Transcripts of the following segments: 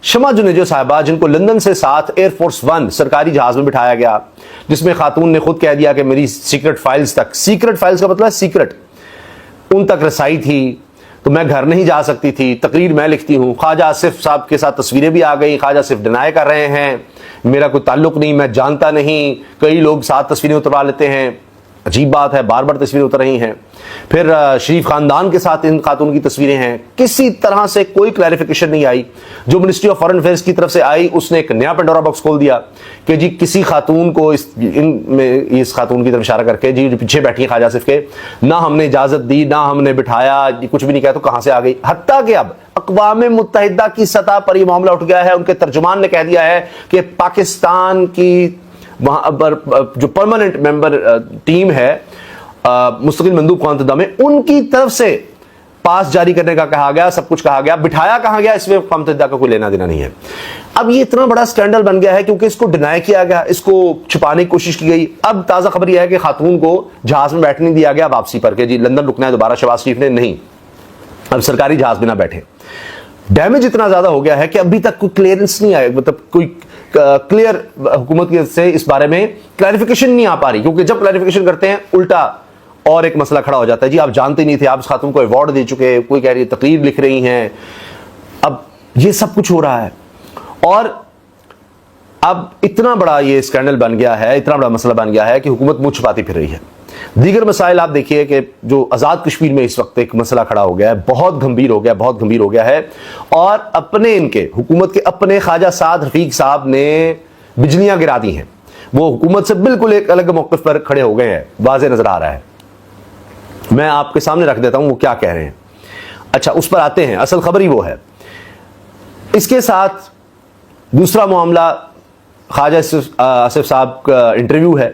شمع جنیجو صاحبہ جن کو لندن سے ساتھ ایئر فورس ون سرکاری جہاز میں بٹھایا گیا، جس میں خاتون نے خود کہہ دیا کہ میری سیکرٹ فائلز تک، سیکرٹ فائلز کا مطلب ہے سیکرٹ، ان تک رسائی تھی، تو میں گھر نہیں جا سکتی تھی، تقریر میں لکھتی ہوں۔ خواجہ آصف صاحب کے ساتھ تصویریں بھی آ گئی، خواجہ آصف ڈینائی کر رہے ہیں میرا کوئی تعلق نہیں، میں جانتا نہیں، کئی لوگ ساتھ تصویریں اتروا لیتے ہیں، عجیب بات ہے، بار بار تصویریں اتر رہی ہیں۔ پھر شریف خاندان کے ساتھ ان خاتون کی تصویریں ہیں، کسی طرح سے کوئی کلیریفیکیشن نہیں آئی۔ جو منسٹری آف فارن افیئرز کی طرف سے آئی اس نے ایک نیا پنڈورا باکس کھول دیا کہ جی کسی خاتون کو اس خاتون کی طرف اشارہ کر کے جی جو پیچھے بیٹھی ہیں خواجہ آصف کے، نہ ہم نے اجازت دی، نہ ہم نے بٹھایا، کچھ بھی نہیں کہا، تو کہاں سے آ گئی؟ حتیٰ کہ اب اقوام متحدہ کی سطح پر یہ معاملہ اٹھ گیا ہے، ان کے ترجمان نے کہہ دیا ہے کہ پاکستان کی وہاں پر جو پرماننٹ ممبر ٹیم ہے مستقل مندوب قوام متحدہ میں، ان کی طرف سے پاس جاری کرنے کا کہا گیا، سب کچھ کہا گیا، بٹھایا کہاں گیا اس میں قوام متحدہ کا کوئی لینا دینا نہیں ہے۔ اب یہ اتنا بڑا سکینڈل بن گیا ہے کیونکہ اس کو ڈینائی کیا گیا، اس کو چھپانے کی کوشش کی گئی۔ اب تازہ خبر یہ ہے کہ خاتون کو جہاز میں بیٹھنے دیا گیا واپسی پر کہ جی لندن رکنا ہے دوبارہ، شہباز شریف نے نہیں، اب سرکاری جہاز میں نہ بیٹھے۔ ڈیمیج اتنا زیادہ ہو گیا ہے کہ ابھی تک کوئی کلیئرنس نہیں آئے، مطلب کوئی کلیئر حکومت کی سے اس بارے میں کلیریفیکیشن نہیں آ پا رہی، کیونکہ جب کلیریفیکیشن کرتے ہیں الٹا اور ایک مسئلہ کھڑا ہو جاتا ہے، جی آپ جانتے نہیں تھے، آپ اس خاتون کو ایوارڈ دے چکے، کوئی کہہ رہی ہے تقریر لکھ رہی ہیں۔ اب یہ سب کچھ ہو رہا ہے اور اب اتنا بڑا یہ اسکینڈل بن گیا ہے، اتنا بڑا مسئلہ بن گیا ہے کہ حکومت منہ چھپاتی پھر رہی ہے۔ دیگر مسائل آپ دیکھیے کہ جو آزاد کشمیر میں اس وقت ایک مسئلہ کھڑا ہو گیا ہے، بہت گھمبیر ہو گیا، بہت گھمبیر ہو گیا ہے، اور اپنے ان کے حکومت کے اپنے خواجہ سعد رفیق صاحب نے بجلیاں گرا دی ہیں، وہ حکومت سے بالکل ایک الگ موقف پر کھڑے ہو گئے ہیں، واضح نظر آ رہا ہے۔ میں آپ کے سامنے رکھ دیتا ہوں وہ کیا کہہ رہے ہیں۔ اچھا اس پر آتے ہیں، اصل خبر ہی وہ ہے۔ اس کے ساتھ دوسرا معاملہ خواجہ آصف صاحب کا انٹرویو ہے،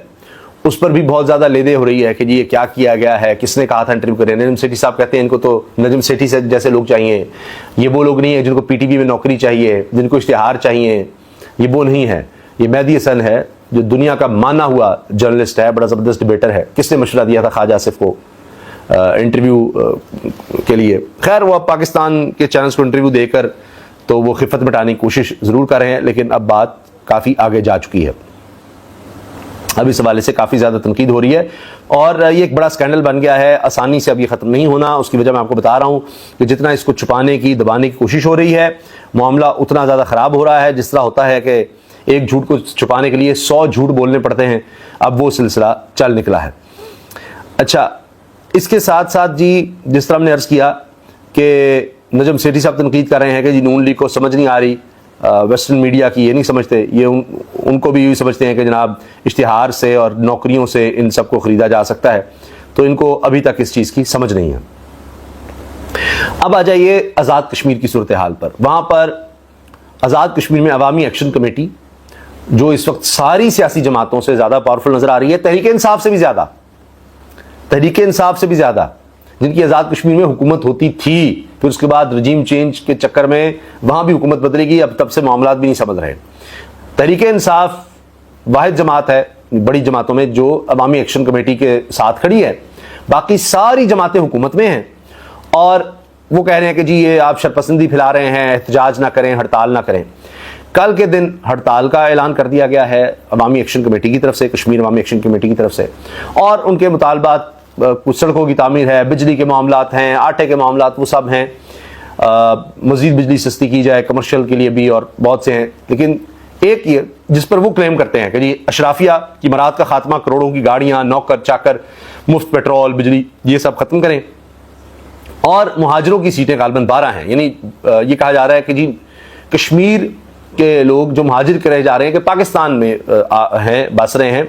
اس پر بھی بہت زیادہ لیدے ہو رہی ہے کہ جی یہ کیا کیا گیا ہے، کس نے کہا تھا انٹرویو کرنے۔ نجم سیٹھی صاحب کہتے ہیں ان کو تو نجم سیٹھی سے جیسے لوگ چاہیے، یہ وہ لوگ نہیں ہیں جن کو پی ٹی وی میں نوکری چاہیے، جن کو اشتہار چاہیے، یہ وہ نہیں ہے، یہ مہدی حسن ہے جو دنیا کا مانا ہوا جرنلسٹ ہے، بڑا زبردست ڈیبیٹر ہے۔ کس نے مشورہ دیا تھا خواجہ آصف کو انٹرویو کے لیے؟ خیر وہ اب پاکستان کے چینلز کو انٹرویو دے کر تو وہ خفت مٹانے کی کوشش ضرور کر رہے ہیں، لیکن اب بات کافی آگے جا چکی ہے، اب اس حوالے سے کافی زیادہ تنقید ہو رہی ہے اور یہ ایک بڑا سکینڈل بن گیا ہے، آسانی سے اب یہ ختم نہیں ہونا۔ اس کی وجہ میں آپ کو بتا رہا ہوں کہ جتنا اس کو چھپانے کی دبانے کی کوشش ہو رہی ہے، معاملہ اتنا زیادہ خراب ہو رہا ہے۔ جس طرح ہوتا ہے کہ ایک جھوٹ کو چھپانے کے لیے 100 جھوٹ بولنے پڑتے ہیں، اب وہ سلسلہ چل نکلا ہے۔ اچھا اس کے ساتھ ساتھ جی جس طرح ہم نے عرض کیا کہ نجم سیٹھی صاحب تنقید کر رہے ہیں کہ جی نون لیگ کو سمجھ نہیں آ رہی، ویسٹرن میڈیا کی یہ نہیں سمجھتے، یہ ان کو بھی یوں سمجھتے ہیں کہ جناب اشتہار سے اور نوکریوں سے ان سب کو خریدا جا سکتا ہے، تو ان کو ابھی تک اس چیز کی سمجھ نہیں ہے۔ اب آ جائیے آزاد کشمیر کی صورتحال پر۔ وہاں پر آزاد کشمیر میں عوامی ایکشن کمیٹی جو اس وقت ساری سیاسی جماعتوں سے زیادہ پاورفل نظر آ رہی ہے، تحریک انصاف سے بھی زیادہ، تحریک انصاف سے بھی زیادہ، جن کی آزاد کشمیر میں حکومت ہوتی تھی، پھر اس کے بعد رجیم چینج کے چکر میں وہاں بھی حکومت بدلے گی، اب تب سے معاملات بھی نہیں سمجھ رہے۔ تحریک انصاف واحد جماعت ہے بڑی جماعتوں میں جو عوامی ایکشن کمیٹی کے ساتھ کھڑی ہے، باقی ساری جماعتیں حکومت میں ہیں، اور وہ کہہ رہے ہیں کہ جی یہ آپ شرپسندی پھیلا رہے ہیں، احتجاج نہ کریں، ہڑتال نہ کریں۔ کل کے دن ہڑتال کا اعلان کر دیا گیا ہے عوامی ایکشن کمیٹی کی طرف سے، کشمیر عوامی ایکشن کمیٹی کی طرف سے، اور ان کے مطالبات کچھ سڑکوں کی تعمیر ہے، بجلی کے معاملات ہیں، آٹے کے معاملات، وہ سب ہیں، مزید بجلی سستی کی جائے کمرشل کے لیے بھی، اور بہت سے ہیں۔ لیکن ایک یہ جس پر وہ کلیم کرتے ہیں کہ جی اشرافیہ کی مراد کا خاتمہ، کروڑوں کی گاڑیاں، نوکر چاکر، مفت پیٹرول، بجلی، یہ سب ختم کریں، اور مہاجروں کی سیٹیں غالباً 12 ہیں۔ یعنی یہ کہا جا رہا ہے کہ جی کشمیر کے لوگ جو مہاجر کے رہ جا رہے ہیں کہ پاکستان میں ہیں، بس رہے ہیں،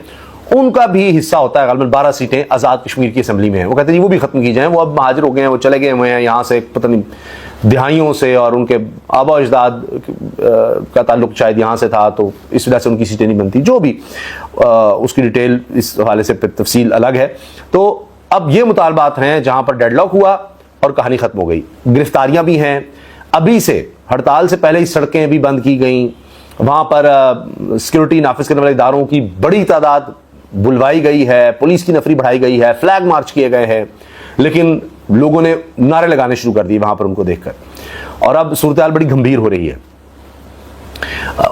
ان کا بھی حصہ ہوتا ہے، غالباً 12 سیٹیں آزاد کشمیر کی اسمبلی میں ہیں۔ وہ کہتے ہیں جی وہ بھی ختم کی جائیں، وہ اب مہاجر ہو گئے ہیں، وہ چلے گئے ہوئے ہیں یہاں سے پتہ نہیں دہائیوں سے، اور ان کے آبا و اجداد کا تعلق شاید یہاں سے تھا، تو اس وجہ سے ان کی سیٹیں نہیں بنتی، جو بھی اس کی ڈیٹیل اس حوالے سے تفصیل الگ ہے۔ تو اب یہ مطالبات ہیں جہاں پر ڈیڈ لاک ہوا اور کہانی ختم ہو گئی۔ گرفتاریاں بھی ہیں، ابھی سے ہڑتال سے پہلے ہی سڑکیں بھی بند کی گئیں، وہاں پر سیکورٹی نافذ کرنے والے اداروں کی بڑی تعداد بلوائی گئی ہے، پولیس کی نفری بڑھائی گئی ہے، فلیگ مارچ کیے گئے ہیں، لیکن لوگوں نے نعرے لگانے شروع کر دیے وہاں پر ان کو دیکھ کر، اور اب صورتحال بڑی گمبھیر ہو رہی ہے۔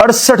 68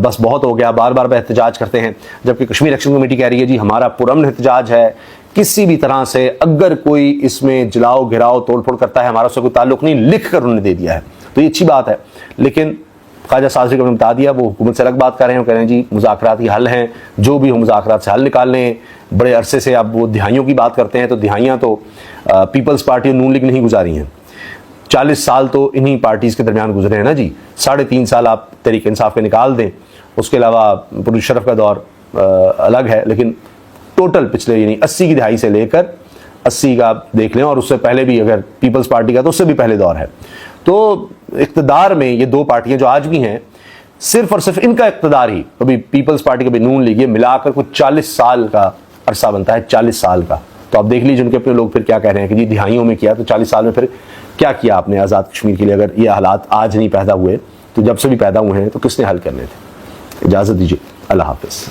بس بہت ہو گیا، بار بار احتجاج کرتے ہیں، جبکہ کشمیر ایکشن کمیٹی کہہ رہی ہے جی ہمارا پرامن احتجاج ہے، کسی بھی طرح سے اگر کوئی اس میں جلاؤ گھراؤ توڑ پھوڑ کرتا ہے ہمارا اس سے کوئی تعلق نہیں، لکھ کر انہوں نے دے دیا ہے، تو یہ اچھی بات ہے۔ لیکن خواجہ سعد شریف کو بتا دیا، وہ حکومت سے الگ بات کر رہے ہیں، وہ کہہ رہے ہیں جی مذاکرات ہی حل ہیں، جو بھی ہو مذاکرات سے حل نکال لیں۔ بڑے عرصے سے اب وہ دہائیوں کی بات کرتے ہیں، تو دہائیاں تو پیپلز پارٹی اور نون لیگ نہیں گزاری ہیں، 40 سال تو انہی پارٹیز کے درمیان گزرے ہیں نا جی، 3.5 سال آپ تحریک انصاف کے نکال دیں، اس کے علاوہ پرویز مشرف کا دور الگ ہے، لیکن ٹوٹل پچھلے یعنی 80 کی دہائی سے لے کر 80 کا دیکھ لیں، اور اس سے پہلے بھی اگر پیپلز پارٹی کا تو اس سے بھی پہلے دور ہے۔ تو اقتدار میں یہ دو پارٹیاں جو آج بھی ہیں، صرف اور صرف ان کا اقتدار ہی، کبھی پیپلز پارٹی کبھی نون لیگ، یہ ملا کر کچھ 40 سال کا عرصہ بنتا ہے، 40 سال کا۔ تو آپ دیکھ لیجیے ان کے اپنے لوگ پھر کیا کہہ رہے ہیں کہ جی دہائیوں میں کیا، تو 40 سال میں پھر کیا کیا آپ نے آزاد کشمیر کے لیے؟ اگر یہ حالات آج نہیں پیدا ہوئے تو جب سے بھی پیدا ہوئے ہیں تو کس نے حل کرنے تھے؟ اجازت دیجیے، اللہ حافظ۔